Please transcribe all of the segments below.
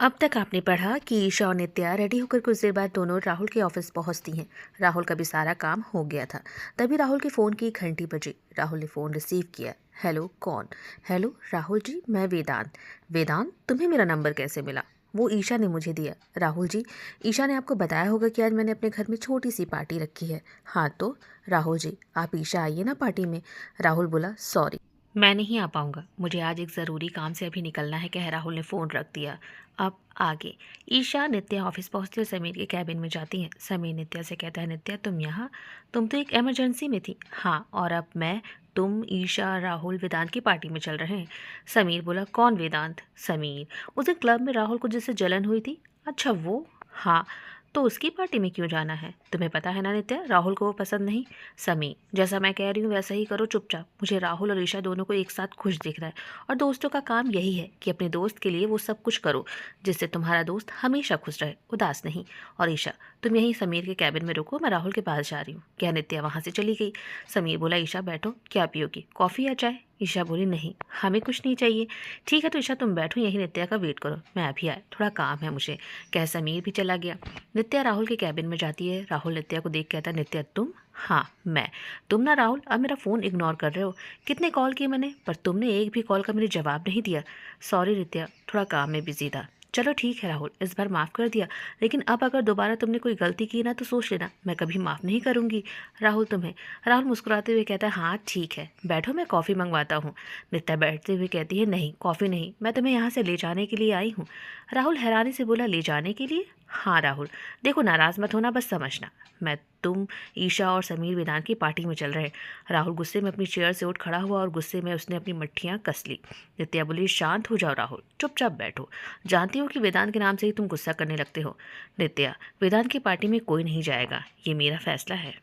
अब तक आपने पढ़ा कि ईशा और नित्या रेडी होकर कुछ देर बाद दोनों राहुल के ऑफिस पहुंचती हैं। राहुल का भी सारा काम हो गया था। तभी राहुल के फ़ोन की घंटी बजी। राहुल ने फ़ोन रिसीव किया। हेलो, कौन? हेलो राहुल जी, मैं वेदांत। वेदांत, तुम्हें मेरा नंबर कैसे मिला? वो ईशा ने मुझे दिया। राहुल जी, ईशा ने आपको बताया होगा कि आज मैंने अपने घर में छोटी सी पार्टी रखी है। हाँ तो? राहुल जी, आप ईशा आइए ना पार्टी में। राहुल बोला, सॉरी, मैं नहीं आ पाऊंगा, मुझे आज एक ज़रूरी काम से अभी निकलना है। कह राहुल ने फ़ोन रख दिया। अब आगे ईशा नित्या ऑफिस पहुंचती और समीर के कैबिन में जाती हैं। समीर नित्या से कहता है, नित्या तुम यहाँ? तुम तो एक इमरजेंसी में थी। हाँ, और अब मैं, तुम, ईशा, राहुल वेदांत की पार्टी में चल रहे हैं। समीर बोला, कौन वेदांत? समीर, उस दिन क्लब में राहुल को जिससे जलन हुई थी। अच्छा वो? हाँ, तो उसकी पार्टी में क्यों जाना है? तुम्हें पता है ना नित्या, राहुल को वो पसंद नहीं। समीर, जैसा मैं कह रही हूँ वैसा ही करो चुपचाप। मुझे राहुल और ईशा दोनों को एक साथ खुश दिख रहा है, और दोस्तों का काम यही है कि अपने दोस्त के लिए वो सब कुछ करो जिससे तुम्हारा दोस्त हमेशा खुश रहे, उदास नहीं। और ईशा, तुम यहीं समीर के कैबिन में रुको, मैं राहुल के पास जा रही हूँ। क्या नित्या वहाँ से चली गई। समीर बोला, ईशा बैठो, क्या पियोगी, कॉफ़ी या चाय? ईशा बोली, नहीं, हमें कुछ नहीं चाहिए। ठीक है तो ईशा तुम बैठो यहीं, नित्या का वेट करो, मैं अभी आए, थोड़ा काम है मुझे। कह समीर भी चला गया। नित्या राहुल के कैबिन में जाती है। राहुल नित्या को देख कहता है, नित्या तुम? हाँ मैं। तुम ना राहुल, अब मेरा फ़ोन इग्नोर कर रहे हो। कितने कॉल किए मैंने, पर तुमने एक भी कॉल का मुझे जवाब नहीं दिया। सॉरी नित्या, थोड़ा काम में बिजी था। चलो ठीक है राहुल, इस बार माफ़ कर दिया, लेकिन अब अगर दोबारा तुमने कोई गलती की ना तो सोच लेना, मैं कभी माफ़ नहीं करूँगी। राहुल तुम्हें। राहुल मुस्कुराते हुए कहता है, हाँ ठीक है, बैठो मैं कॉफ़ी मंगवाता हूँ। नित्या बैठते हुए कहती है, नहीं कॉफ़ी नहीं, मैं तुम्हें यहाँ से ले जाने के लिए आई हूँ। राहुल हैरानी से बोला, ले जाने के लिए? हाँ राहुल, देखो नाराज़ मत होना, बस समझना, मैं, तुम, ईशा और समीर वेदांत की पार्टी में चल रहे हैं। राहुल गुस्से में अपनी चेयर से उठ खड़ा हुआ और गुस्से में उसने अपनी मट्ठियाँ कस ली। नित्या बोली, शांत हो जाओ राहुल, चुपचाप बैठो, जानती हो कि वेदांत के नाम से ही तुम गुस्सा करने लगते हो। नित्या, वेदांत की पार्टी में कोई नहीं जाएगा, ये मेरा फैसला है।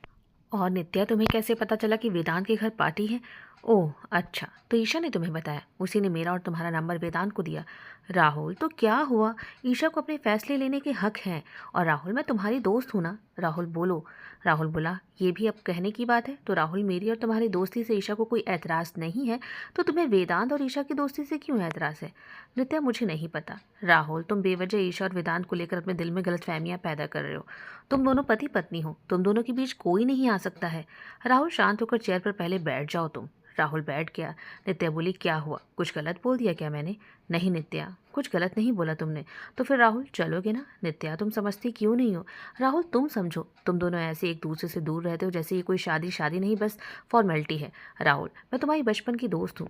और नित्या, तुम्हें कैसे पता चला कि वेदांत के घर पार्टी है? ओह अच्छा, तो ईशा ने तुम्हें बताया, उसी ने मेरा और तुम्हारा नंबर वेदांत को दिया। राहुल, तो क्या हुआ? ईशा को अपने फैसले लेने के हक हैं, और राहुल मैं तुम्हारी दोस्त हूँ ना। राहुल बोलो। राहुल बोला, ये भी अब कहने की बात है? तो राहुल, मेरी और तुम्हारी दोस्ती से ईशा को कोई एतराज़ नहीं है, तो तुम्हें वेदांत और ईशा की दोस्ती से क्यों एतराज़ है? नित्या, मुझे नहीं पता। राहुल, तुम बेवजह ईशा और वेदांत को लेकर अपने दिल में गलतफहमियां पैदा कर रहे हो। तुम दोनों पति पत्नी हो, तुम दोनों के बीच कोई नहीं आ सकता है। राहुल, शांत होकर चेयर पर पहले बैठ जाओ तुम। राहुल बैठ गया। नित्या बोली, क्या हुआ, कुछ गलत बोल दिया क्या मैंने? नहीं नित्या, कुछ गलत नहीं बोला तुमने। तो फिर राहुल चलोगे ना? नित्या, तुम समझती क्यों नहीं हो? राहुल, तुम समझो, तुम दोनों ऐसे एक दूसरे से दूर रहते हो जैसे ये कोई शादी शादी नहीं, बस फॉर्मेलिटी है। राहुल, मैं तुम्हारी बचपन की दोस्त हूँ,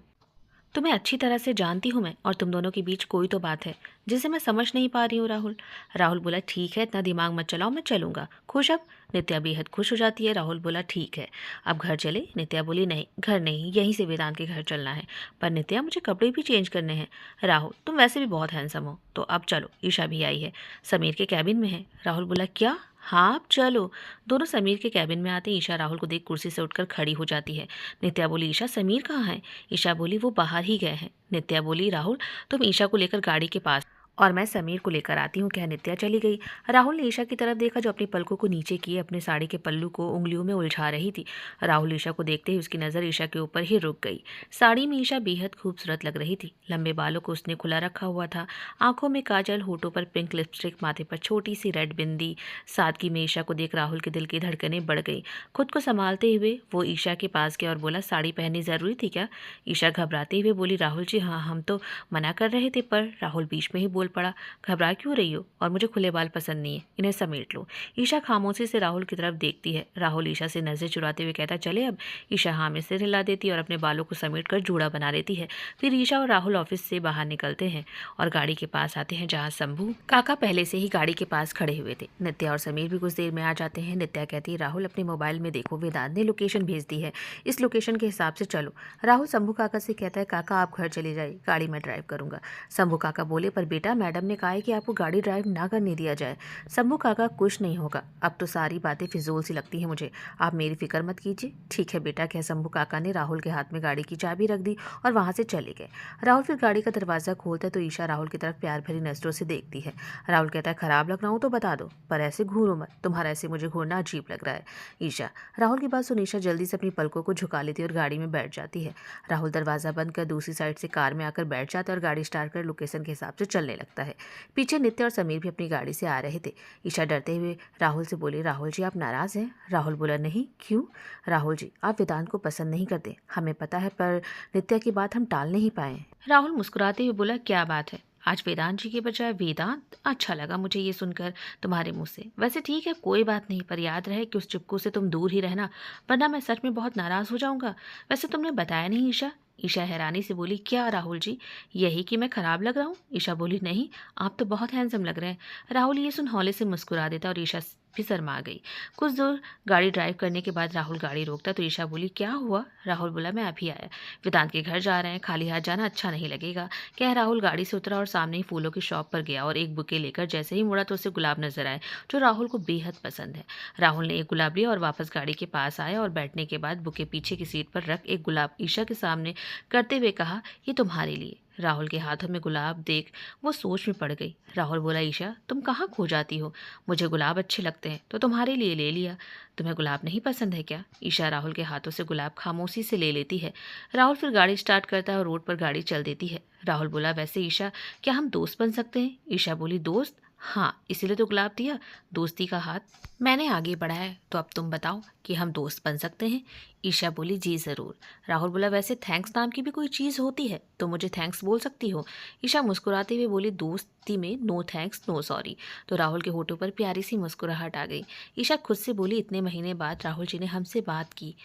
तुम्हें अच्छी तरह से जानती हूँ मैं, और तुम दोनों के बीच कोई तो बात है जिसे मैं समझ नहीं पा रही हूँ। राहुल। राहुल बोला, ठीक है, इतना दिमाग मत चलाओ, मैं चलूँगा। खुश अब? नित्या बेहद खुश हो जाती है। राहुल बोला, ठीक है, अब घर चले? नित्या बोली, नहीं घर नहीं, यहीं से वेदांत के घर चलना है। पर नित्या, मुझे कपड़े भी चेंज करने हैं। राहुल, तुम वैसे भी बहुत हैंडसम हो, तो अब चलो, ईशा भी आई है, समीर के कैबिन में है। राहुल बोला, क्या? हाँ अब चलो। दोनों समीर के कैबिन में आते ईशा राहुल को देख कुर्सी से उठकर खड़ी हो जाती है। नित्या बोली, ईशा समीर कहाँ है? ईशा बोली, वो बाहर ही गए हैं। नित्या बोली, राहुल तुम ईशा को लेकर गाड़ी के पास, और मैं समीर को लेकर आती हूँ। कह नित्या चली गई। राहुल ने ईशा की तरफ देखा जो अपनी पलकों को नीचे किए अपने साड़ी के पल्लू को उंगलियों में उलझा रही थी। राहुल ईशा को देखते ही उसकी नज़र ईशा के ऊपर ही रुक गई। साड़ी में ईशा बेहद खूबसूरत लग रही थी। लंबे बालों को उसने खुला रखा हुआ था, आंखों में काजल, होठों पर पिंक लिपस्टिक, माथे पर छोटी सी रेड बिंदी। सादगी में ईशा को देख राहुल के दिल की धड़कनें बढ़ गई। खुद को संभालते हुए वो ईशा के पास गया और बोला, साड़ी पहननी ज़रूरी थी क्या? ईशा घबराते हुए बोली, राहुल जी हाँ, हम तो मना कर रहे थे। पर राहुल बीच में ही बोल पड़ा, घबरा क्यों रही हो? और मुझे खुले बाल पसंद नहीं है, इन्हें समेट लो। ईशा खामोशी से राहुल की तरफ देखती है। राहुल ईशा से नजर चुराते हुए कहता, चले अब? ईशा हाँ में सिर हिला देती है और अपने बालों को समेट कर जूड़ा बना लेती है। फिर ईशा और राहुल ऑफिस से बाहर निकलते हैं और गाड़ी के पास आते हैं जहाँ शंभू काका पहले से ही गाड़ी के पास खड़े हुए थे। नित्या और समीर भी कुछ देर में आ जाते हैं। नित्या कहती है, राहुल अपने मोबाइल में देखो, वेदांत ने लोकेशन भेज दी है, इस लोकेशन के हिसाब से चलो। राहुल शंभू काका से कहता है, काका आप घर चले जाइए, गाड़ी में ड्राइव करूंगा। शंभू काका बोले, पर बेटा मैडम ने कहा है कि आपको गाड़ी ड्राइव ना करने दिया जाए। शंभू काका, कुछ नहीं होगा, अब तो सारी बातें फिजूल सी लगती हैं मुझे, आप मेरी फिक्र मत कीजिए। ठीक है बेटा, कह शंभू काका ने राहुल के हाथ में गाड़ी की चाबी रख दी और वहां से चले गए। राहुल फिर गाड़ी का दरवाजा खोलता है तो ईशा राहुल की तरफ प्यार भरी नजरों से देखती है। राहुल कहता है, खराब लग रहा हूँ तो बता दो, पर ऐसे घूरो मत, तुम्हारा ऐसे मुझे घूरना अजीब लग रहा है। ईशा। राहुल की बात सुन ईशा जल्दी से अपनी पलकों को झुका लेती है और गाड़ी में बैठ जाती है। राहुल दरवाजा बंद कर दूसरी साइड से कार में आकर बैठ जाता है और गाड़ी स्टार्ट कर लोकेशन के हिसाब से चलने लगता है। लगता है। पीछे नित्या और समीर भी अपनी गाड़ी से आ रहे थे। ईशा डरते हुए राहुल से बोली, राहुल जी आप नाराज़ हैं? राहुल बोला, नहीं, क्यों? राहुल जी आप वेदांत को पसंद नहीं करते, हमें पता है, पर नित्या की बात हम टाल नहीं पाए। राहुल मुस्कुराते हुए बोला, क्या बात है, आज वेदांत जी के बजाय वेदांत? अच्छा लगा मुझे ये सुनकर तुम्हारे मुंह से। वैसे ठीक है, कोई बात नहीं, पर याद रहे कि उस चिपकू से तुम दूर ही रहना, वरना मैं सच में बहुत नाराज़ हो जाऊंगा। वैसे तुमने बताया नहीं ईशा? ईशा हैरानी से बोली, क्या राहुल जी, यही कि मैं खराब लग रहा हूँ? ईशा बोली, नहीं, आप तो बहुत हैंडसम लग रहे हैं। राहुल ये सुन हौले से मुस्कुरा देता और ईशा भी शर्मा गई। कुछ दूर गाड़ी ड्राइव करने के बाद राहुल गाड़ी रोकता तो ईशा बोली, क्या हुआ? राहुल बोला, मैं अभी आया, वेदांत के घर जा रहे हैं, खाली हाथ जाना अच्छा नहीं लगेगा। कह राहुल गाड़ी से उतरा और सामने ही फूलों की शॉप पर गया और एक बुके लेकर जैसे ही मुड़ा तो उसे गुलाब नजर आए, जो राहुल को बेहद पसंद है। राहुल ने एक गुलाब लिया और वापस गाड़ी के पास आया और बैठने के बाद बुके पीछे की सीट पर रख एक गुलाब ईशा के सामने करते हुए कहा, ये तुम्हारे लिए। राहुल के हाथों में गुलाब देख वो सोच में पड़ गई। राहुल बोला, ईशा तुम कहाँ खो जाती हो? मुझे गुलाब अच्छे लगते हैं तो तुम्हारे लिए ले लिया। तुम्हें गुलाब नहीं पसंद है क्या? ईशा राहुल के हाथों से गुलाब खामोशी से ले लेती है। राहुल फिर गाड़ी स्टार्ट करता है और रोड पर गाड़ी चल देती है। राहुल बोला, वैसे ईशा क्या हम दोस्त बन सकते हैं? ईशा बोली, दोस्त? हाँ, इसीलिए तो गुलाब दिया, दोस्ती का हाथ मैंने आगे बढ़ाया है, तो अब तुम बताओ कि हम दोस्त बन सकते हैं? ईशा बोली, जी ज़रूर। राहुल बोला, वैसे थैंक्स नाम की भी कोई चीज़ होती है, तो मुझे थैंक्स बोल सकती हो? ईशा मुस्कुराते हुए बोली, दोस्ती में नो थैंक्स नो सॉरी। तो राहुल के होठों पर प्यारी सी मुस्कुराहट आ गई। ईशा खुद से बोली, इतने महीने बाद राहुल जी ने हमसे बात की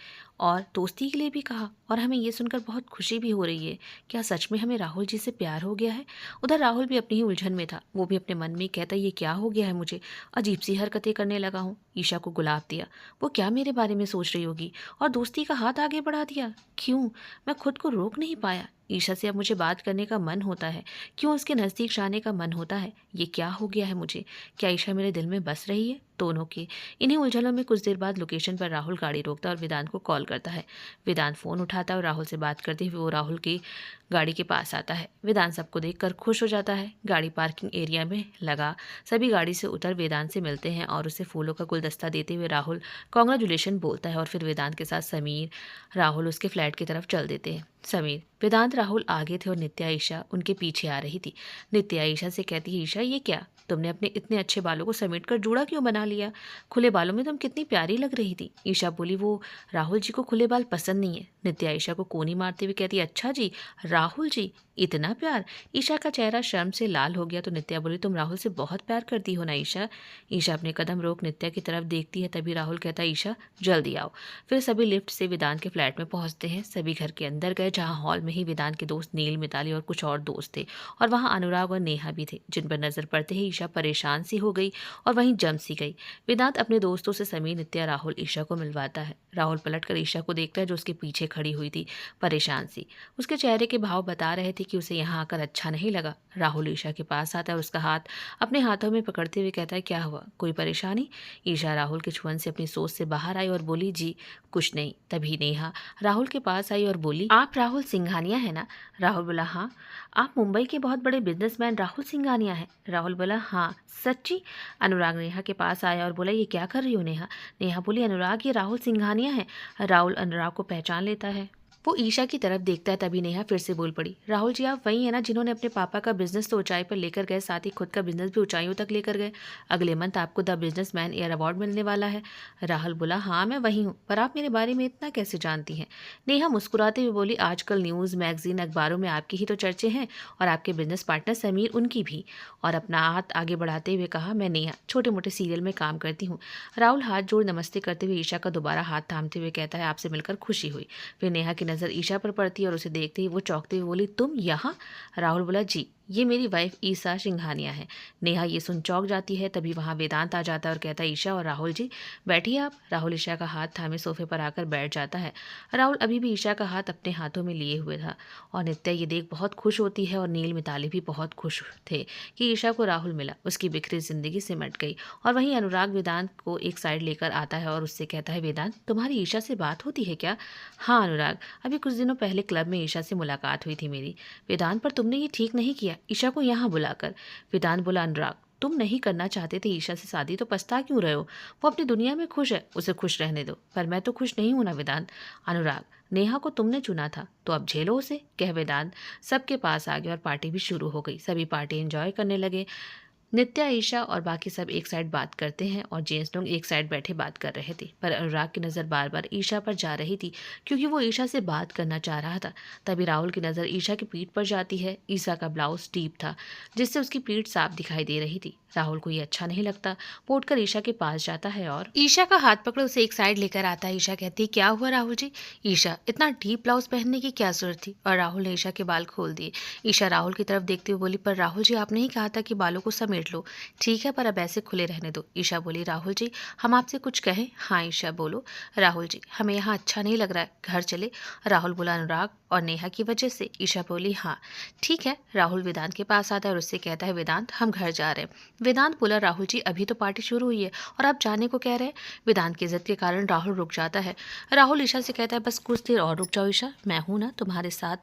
और दोस्ती के लिए भी कहा, और हमें ये सुनकर बहुत खुशी भी हो रही है। क्या सच में हमें राहुल जी से प्यार हो गया है? उधर राहुल भी अपनी ही उलझन में था। वो भी अपने मन में कहता, ये क्या हो गया है मुझे, अजीब सी हरकतें करने लगा हूँ। ईशा को गुलाब दिया, वो क्या मेरे बारे में सोच रही होगी, और दोस्ती का हाथ आगे बढ़ा दिया। क्यों? मैं खुद को रोक नहीं पाया। ईशा से अब मुझे बात करने का मन होता है, क्यों उसके नज़दीक जाने का मन होता है। ये क्या हो गया है मुझे? क्या ईशा मेरे दिल में बस रही है? दोनों के इन्हीं उलझनों में कुछ देर बाद लोकेशन पर राहुल गाड़ी रोकता और वेदांत को कॉल करता है। वेदांत फ़ोन उठाता है और राहुल से बात करते हुए वो राहुल की गाड़ी के पास आता है। वेदांत सबको देखकर खुश हो जाता है। गाड़ी पार्किंग एरिया में लगा, सभी गाड़ी से उतर वेदांत से मिलते हैं और उसे फूलों का गुलदस्ता देते हुए राहुल कॉन्ग्रेचुलेशन बोलता है और फिर वेदांत के साथ समीर राहुल उसके फ्लैट की तरफ चल देते हैं। समीर, वेदांत राहुल आगे थे और नित्या ईशा उनके पीछे आ रही थी। नित्या ईशा से कहती है, ईशा ये क्या, तुमने अपने इतने अच्छे बालों को समेट कर जूड़ा क्यों बना लिया? खुले बालों में तुम कितनी प्यारी लग रही थी। ईशा बोली, वो राहुल जी को खुले बाल पसंद नहीं है। नित्या ईशा को कोनी मारते हुए कहती है, अच्छा जी, राहुल जी इतना प्यार? ईशा का चेहरा शर्म से लाल हो गया तो नित्या बोली, तुम राहुल से बहुत प्यार करती हो ना ईशा? ईशा अपने कदम रोक नित्या की तरफ देखती है, तभी राहुल कहता है, ईशा जल्दी आओ। फिर सभी लिफ्ट से वेदांत के फ्लैट में पहुंचते हैं। सभी घर के अंदर गए, जहां हॉल में ही वेदांत के दोस्त नील, मिताली और कुछ और दोस्त थे, और वहां अनुराग और नेहा भी थे, जिन पर नजर पड़ते ही ईशा परेशान सी हो गई और वहीं जम सी गई। वेदांत अपने दोस्तों से समीर, नित्या, राहुल, ईशा को मिलवाता है। राहुल पलटकर ईशा को देखता है, जो उसके पीछे खड़ी हुई थी परेशान सी। उसके चेहरे के भाव बता रहे थे कि उसे यहाँ आकर अच्छा नहीं लगा। राहुल ईशा के पास आता है और उसका हाथ अपने हाथों में पकड़ते हुए कहता है, क्या हुआ, कोई परेशानी? ईशा राहुल के छुअन से अपनी सोच से बाहर आई और बोली, जी कुछ नहीं। तभी नेहा राहुल के पास आई और बोली, आप राहुल सिंघानिया है ना? राहुल बोला, हाँ। आप मुंबई के बहुत बड़े बिजनेसमैन राहुल सिंघानिया हैं? राहुल बोला, हाँ। सच्ची? अनुराग नेहा के पास आया और बोला, ये क्या कर रही हो नेहा? नेहा बोली, अनुराग ये राहुल सिंघानिया है। राहुल अनुराग को पहचान लेता है, वो ईशा की तरफ देखता है। तभी नेहा फिर से बोल पड़ी, राहुल जी आप वही है ना जिन्होंने अपने पापा का बिजनेस तो ऊंचाई पर लेकर गए, साथ ही खुद का बिजनेस भी ऊंचाइयों तक लेकर गए। अगले मंथ आपको द बिजनेसमैन एयर अवार्ड मिलने वाला है। राहुल बोला, हाँ मैं वही हूँ, पर आप मेरे बारे में इतना कैसे जानती हैं? नेहा मुस्कुराते हुए बोली, आजकल न्यूज़, मैगजीन, अखबारों में आपकी ही तो चर्चे हैं, और आपके बिजनेस पार्टनर समीर उनकी भी। और अपना हाथ आगे बढ़ाते हुए कहा, मैं नेहा छोटे मोटे सीरियल में काम करती हूँ। राहुल हाथ जोड़ नमस्ते करते हुए ईशा का दोबारा हाथ थामते हुए कहता है, आपसे मिलकर खुशी हुई। फिर नेहा की नज़र ईशा पर पड़ती है और उसे देखते ही वो चौंकते हुए बोली, तुम यहाँ? राहुल बोला, जी ये मेरी वाइफ ईशा सिंघानिया है। नेहा ये सुन चौंक जाती है। तभी वहाँ वेदांत आ जाता है और कहता है, ईशा और राहुल जी बैठिए आप। राहुल ईशा का हाथ थामे सोफे पर आकर बैठ जाता है। राहुल अभी भी ईशा का हाथ अपने हाथों में लिए हुए था और नित्या ये देख बहुत खुश होती है और नील, मिताली भी बहुत खुश थे कि ईशा को राहुल मिला। उसकी बिखरी जिंदगी सिमट गई। और वहीं अनुराग वेदांत को एक साइड लेकर आता है और उससे कहता है, वेदांत तुम्हारी ईशा से बात होती है क्या? हाँ अनुराग, अभी कुछ दिनों पहले क्लब में ईशा से मुलाकात हुई थी मेरी। वेदांत, पर तुमने ये ठीक नहीं किया ईशा को यहाँ बुलाकर। वेदांत बोला, अनुराग तुम नहीं करना चाहते थे ईशा से शादी तो पछता क्यों रहे हो? वो अपनी दुनिया में खुश है, उसे खुश रहने दो। पर मैं तो खुश नहीं हूं ना वेदांत। अनुराग, नेहा को तुमने चुना था तो अब झेलो उसे, कह वेदांत सबके पास आ गया और पार्टी भी शुरू हो गई। सभी पार्टी एंजॉय करने लगे। नित्या, ईशा और बाकी सब एक साइड बात करते हैं और जेंट्स लोग एक साइड बैठे बात कर रहे थे। पर अनुराग की नज़र बार बार ईशा पर जा रही थी क्योंकि वो ईशा से बात करना चाह रहा था। तभी राहुल की नज़र ईशा की पीठ पर जाती है। ईशा का ब्लाउज डीप था जिससे उसकी पीठ साफ दिखाई दे रही थी। राहुल को ये अच्छा नहीं लगता। वो उठकर ईशा के पास जाता है और ईशा का हाथ पकड़ उसे एक साइड लेकर आता है। ईशा कहती है, क्या हुआ राहुल जी? ईशा, इतना डीप ब्लाउज पहनने की क्या जरूरत थी? और राहुल ने ईशा के बाल खोल दिए। ईशा राहुल की तरफ देखते हुए बोली, पर राहुल जी आपने ही कहा था कि बालों को समेट लो। ठीक है, पर अब ऐसे खुले रहने दो। ईशा बोली, राहुल जी हम आपसे कुछ कहें? हाँ ईशा बोलो। राहुल जी, हमें यहाँ अच्छा नहीं लग रहा है, घर चले। राहुल बोला, अनुराग और नेहा की वजह से? ईशा बोली, हाँ। ठीक है। राहुल वेदांत के पास आता है और उससे कहता है, वेदांत हम घर जा रहे हैं। वेदांत बोला, राहुल जी अभी तो पार्टी शुरू हुई है और आप जाने को कह रहे हैं? वेदांत की इज्जत के कारण राहुल रुक जाता है। राहुल ईशा से कहता है, बस कुछ देर और रुक जाओ ईशा, मैं हूं ना तुम्हारे साथ,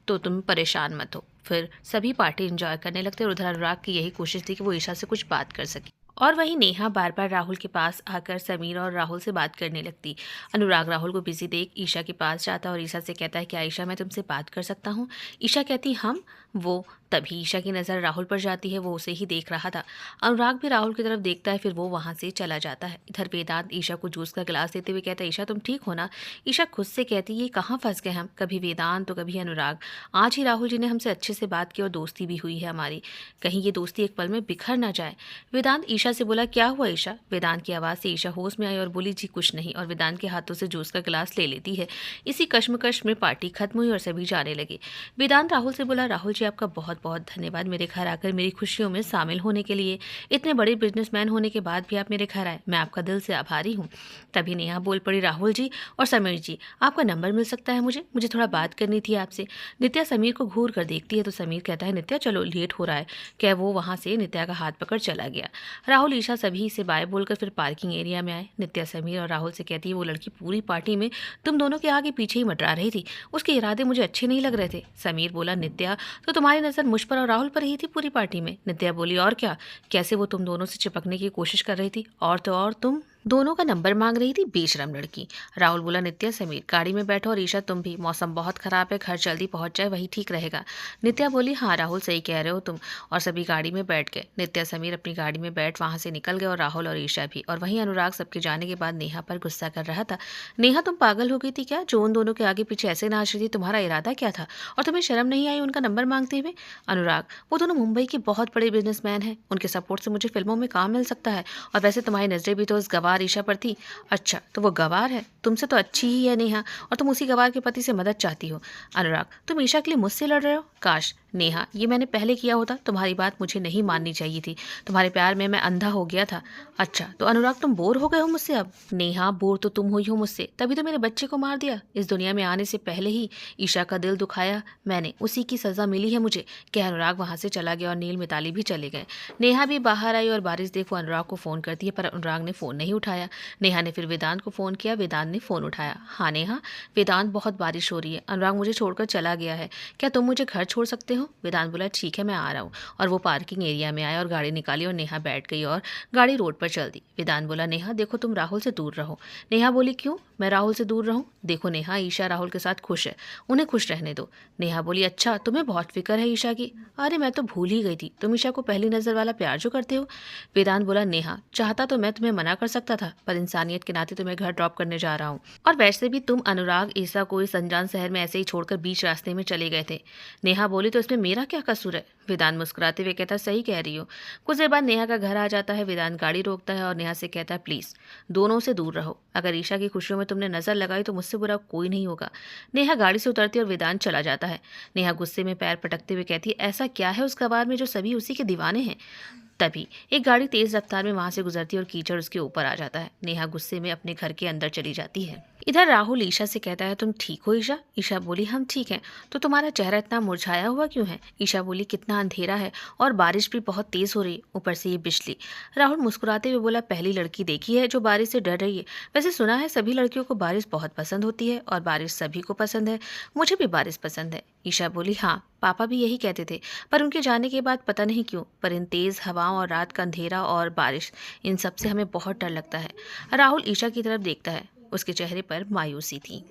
तो तुम परेशान मत हो। फिर सभी पार्टी एंजॉय करने लगते और उधर अनुराग की यही कोशिश थी कि वो ईशा से कुछ बात कर सके। और वहीं नेहा बार बार राहुल के पास आकर समीर और राहुल से बात करने लगती। अनुराग राहुल को बिजी देख ईशा के पास जाता और ईशा से कहता है, क्या ईशा मैं तुमसे बात कर सकता हूँ? ईशा कहती, हम। वो तभी ईशा की नज़र राहुल पर जाती है। वो उसे ही देख रहा था। अनुराग भी राहुल की तरफ देखता है, फिर वो वहाँ से चला जाता है। इधर वेदांत ईशा को जूस का गिलास देते हुए कहता है, ईशा तुम ठीक हो ना? ईशा खुद से कहती, ये कहाँ फंस गए हम, कभी वेदांत तो कभी अनुराग। आज ही राहुल जी ने हमसे अच्छे से बात की और दोस्ती भी हुई है हमारी, कहीं ये दोस्ती एक पल में बिखर ना जाए। वेदांत ईशा से बोला, क्या हुआ ईशा? वेदांत की आवाज़ से ईशा होश में आई और बोली, जी कुछ नहीं। और वेदांत के हाथों से जूस का गिलास ले लेती है। इसी कश्मकश में पार्टी खत्म हुई और सभी जाने लगे। वेदांत राहुल से बोला, राहुल जी आपका बहुत बहुत धन्यवाद मेरे घर आकर मेरी खुशियों में शामिल होने के लिए। इतने बड़े बिजनेसमैन होने के बाद भी आप मेरे घर आए, मैं आपका दिल से आभारी हूँ। तभी नेहा बोल पड़ी, राहुल जी और समीर जी आपका नंबर मिल सकता है मुझे थोड़ा बात करनी थी आपसे। नित्या समीर को घूर कर देखती है तो समीर कहता है, नित्या चलो लेट हो रहा है। क्या वो वहाँ से नित्या का हाथ पकड़ चला गया। राहुल ईशा सभी से बाय बोलकर फिर पार्किंग एरिया में आए। नित्या समीर और राहुल से कहती है, वो लड़की पूरी पार्टी में तुम दोनों के आगे पीछे ही मंडरा रही थी, उसके इरादे मुझे अच्छे नहीं लग रहे थे। समीर बोला, नित्या तो तुम्हारी नज़र मुझ पर और राहुल पर ही थी पूरी पार्टी में। नित्या बोली, और क्या, कैसे वो तुम दोनों से चिपकने की कोशिश कर रही थी, और तो और तुम दोनों का नंबर मांग रही थी, बेशरम लड़की। राहुल बोला, नित्या समीर गाड़ी में बैठो और ईशा तुम भी, मौसम बहुत खराब है, घर जल्दी पहुंच जाए वही ठीक रहेगा। नित्या बोली, हाँ राहुल सही कह रहे हो तुम। और सभी गाड़ी में बैठ गए। नित्या समीर अपनी गाड़ी में बैठ वहां से निकल गए और राहुल और ईशा भी। और वहीं अनुराग सबके जाने के बाद नेहा पर गुस्सा कर रहा था। नेहा तुम पागल हो गई थी क्या, जो उन दोनों के आगे पीछे ऐसे नाच रही थी, तुम्हारा इरादा क्या था? और तुम्हें शर्म नहीं आई उनका नंबर मांगते हुए? अनुराग, वो दोनों मुंबई के बहुत बड़े बिजनेसमैन हैं, उनके सपोर्ट से मुझे फिल्मों में काम मिल सकता है। और वैसे तुम्हारी नजरें भी तो उस गवार ईशा पर थी। अच्छा तो वो गवार है, तुमसे तो अच्छी ही है नेहा, और तुम उसी गवार के पति से मदद चाहती हो। अनुराग, तुम ईशा के लिए मुझसे लड़ रहे हो? काश नेहा ये मैंने पहले किया होता, तुम्हारी बात मुझे नहीं माननी चाहिए थी, तुम्हारे प्यार में मैं अंधा हो गया था। अच्छा तो अनुराग तुम बोर हो गए हो मुझसे अब? नेहा बोर तो तुम हुई हो मुझसे, तभी तो मेरे बच्चे को मार दिया। इस दुनिया में आने से पहले ही ईशा का दिल दुखाया मैंने, उसी की सजा मिली है मुझे। क्या अनुराग वहां से चला गया और नील मिताली भी चले गए। नेहा भी बाहर आई और बारिश देखो अनुराग को फोन करती है, पर अनुराग ने फोन नहीं उठाया। नेहा ने फिर वेदांत को फोन किया, वेदांत ने फोन उठाया। हाँ नेहा, वेदांत बहुत बारिश हो रही है, अनुराग मुझे छोड़कर चला गया है, क्या तुम मुझे घर छोड़ सकते हो? वेदांत बोला, ठीक है मैं आ रहा हूँ। और वो पार्किंग एरिया में आया और गाड़ी निकाली और नेहा बैठ गई और गाड़ी रोड पर चल दी। वेदांत बोला, नेहा देखो तुम राहुल से दूर रहो। नेहा बोली, क्यों मैं राहुल से दूर रहूं? देखो नेहा, ईशा राहुल के साथ खुश है, उन्हें खुश रहने दो। नेहा बोली, अच्छा तुम्हें बहुत फिक्र है ईशा की? अरे मैं तो भूल ही गई थी, तुम ईशा को पहली नजर वाला प्यार जो करते हो। वेदांत बोला, नेहा चाहता तो मैं तुम्हें मना कर सकता था, पर इंसानियत के नाते तुम्हें घर ड्रॉप करने जा रहा हूँ। और वैसे भी तुम अनुराग ईशा को इस अनजान शहर में ऐसे ही छोड़कर बीच रास्ते में चले गए थे। नेहा बोली, तो इसमें मेरा क्या कसूर है? वेदांत मुस्कुराते हुए कहता, सही कह रही हो। कुछ देर बाद नेहा का घर आ जाता है। वेदांत गाड़ी रोकता है और नेहा से कहता है, प्लीज दोनों से दूर रहो, अगर ईशा की खुशियों में तुमने नजर लगाई तो मुझसे बुरा कोई नहीं होगा। नेहा गाड़ी से उतरती है और वेदांत चला जाता है। नेहा गुस्से में पैर पटकते हुए कहती है, ऐसा क्या है उस गवार में जो सभी उसी के दीवाने हैं? तभी एक गाड़ी तेज रफ्तार में वहां से गुजरती है और कीचड़ उसके ऊपर आ जाता है। नेहा गुस्से में अपने घर के अंदर चली जाती है। इधर राहुल ईशा से कहता है, तुम ठीक हो ईशा? ईशा बोली, हम ठीक हैं। तो तुम्हारा चेहरा इतना मुरझाया हुआ क्यों है? ईशा बोली, कितना अंधेरा है और बारिश भी बहुत तेज हो रही, ऊपर से ये बिजली। राहुल मुस्कुराते हुए बोला, पहली लड़की देखी है जो बारिश से डर रही है। वैसे सुना है सभी लड़कियों को बारिश बहुत पसंद होती है और बारिश सभी को पसंद है। मुझे भी बारिश पसंद है। ईशा बोली, हाँ पापा भी यही कहते थे, पर उनके जाने के बाद पता नहीं क्यों, पर इन तेज हवाओं और रात का अंधेरा और बारिश, इन सब से हमें बहुत डर लगता है। राहुल ईशा की तरफ देखता है, उसके चेहरे पर मायूसी थी।